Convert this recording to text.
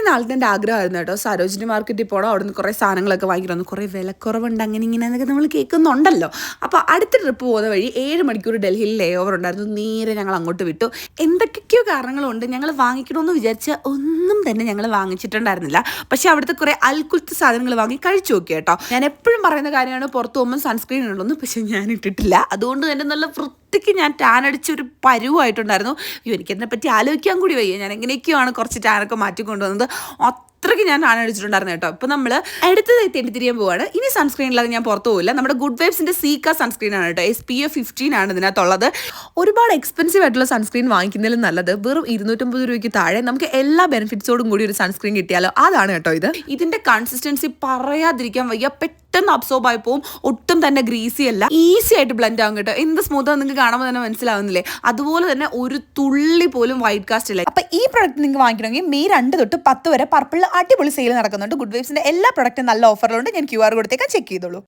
നാളത്തെ എൻ്റെ ആഗ്രഹമായിരുന്നു കേട്ടോ, സരോജിനി മാർക്കറ്റിൽ പോകണം, അവിടെ നിന്ന് കുറേ സാധനങ്ങളൊക്കെ വാങ്ങിക്കണം, കുറേ വിലക്കുറവുണ്ട് അങ്ങനെ ഇങ്ങനെ എന്നൊക്കെ നമ്മൾ കേൾക്കുന്നുണ്ടല്ലോ. അപ്പോൾ അടുത്ത ട്രിപ്പ് പോകുന്ന വഴി 7 മണിക്കൂർ ഡൽഹിയിൽ ലേ ഓവർ ഉണ്ടായിരുന്നു. നേരെ ഞങ്ങൾ അങ്ങോട്ട് വിട്ടു. എന്തൊക്കെയോ കാരണങ്ങളുണ്ട് ഞങ്ങൾ വാങ്ങിക്കണമെന്ന് വിചാരിച്ച ഒന്നും തന്നെ ഞങ്ങൾ വാങ്ങിച്ചിട്ടുണ്ടായിരുന്നില്ല. പക്ഷേ അവിടുത്തെ കുറേ അൽക്കുലത്ത് സാധനങ്ങൾ വാങ്ങി കഴിച്ചു നോക്കി കേട്ടോ. ഞാൻ എപ്പോഴും പറയുന്ന കാര്യമാണ് പുറത്ത് പോകുമ്പോൾ സൺസ്ക്രീൻ ഉള്ളൂ, പക്ഷേ ഞാൻ ഇട്ടിട്ടില്ല. അതുകൊണ്ട് തന്നെ നല്ല വൃത്തിക്ക് ഞാൻ ടാൻ അടിച്ചൊരു പരുവായിട്ടുണ്ടായിരുന്നു. എനിക്കതിനെ പറ്റി ആലോചിക്കാൻ കൂടി വയ്യ. ഞാൻ എങ്ങനെയൊക്കെയാണ് കുറച്ച് ടാനൊക്കെ മാറ്റിക്കൊണ്ടുവന്നത്. അത്രയ്ക്ക് ഞാൻ ടാൻ അടിച്ചിട്ടുണ്ടായിരുന്നു കേട്ടോ. ഇപ്പോൾ നമ്മൾ അടുത്തതായി തെണ്ടിത്തിരിയാൻ പോവാണ്. ഇനി സൺസ്ക്രീനില്ലാതെ ഞാൻ പുറത്തു പോകില്ല. നമ്മുടെ ഗുഡ് വൈബ്സിൻ്റെ സീക്ക സൺസ്ക്രീൻ ആണ് കേട്ടോ. SPF 15 ആണ് ഇതിനകത്തുള്ളത്. ഒരുപാട് എക്സ്പെൻസീവ് ആയിട്ടുള്ള സൺസ്ക്രീൻ വാങ്ങിക്കുന്നതിലും നല്ലത് വെറും 250 രൂപയ്ക്ക് താഴെ നമുക്ക് എല്ലാ ബെനിഫിറ്റ്സോടും കൂടി ഒരു സൺസ്ക്രീൻ കിട്ടിയാലോ അതാണ് കേട്ടോ ഇത്. ഇതിൻ്റെ കൺസിസ്റ്റൻസി പറയാതിരിക്കാൻ വയ്യ. പെട്ടെന്ന് അബ്സോർബ് ആയി പോവും. ഒട്ടും തന്നെ ഗ്രീസി അല്ല, ഈസി ആയിട്ട് ബ്ലെൻഡ് ആവും കേട്ടോ. എന്ത് സ്മൂത്താണ് നിങ്ങൾക്ക് കാണുമ്പോൾ തന്നെ മനസ്സിലാവുന്നില്ലേ. അതുപോലെ തന്നെ ഒരു തുള്ളി പോലും വൈറ്റ് കാസ്റ്റ് ഇല്ല. അപ്പോൾ ഈ പ്രൊഡക്റ്റ് നിങ്ങൾക്ക് വാങ്ങിക്കണമെങ്കിൽ May 2 തൊട്ട് 10 വരെ പർപ്പിളിൽ അടിപൊളി സെയിൽ നടക്കുന്നുണ്ട്. ഗുഡ് വൈബ്സിന്റെ എല്ലാ പ്രൊഡക്റ്റും നല്ല ഓഫറിലുണ്ട്. ഞാൻ QR കൊടുത്തേക്കാൻ ചെക്ക് ചെയ്തോളൂ.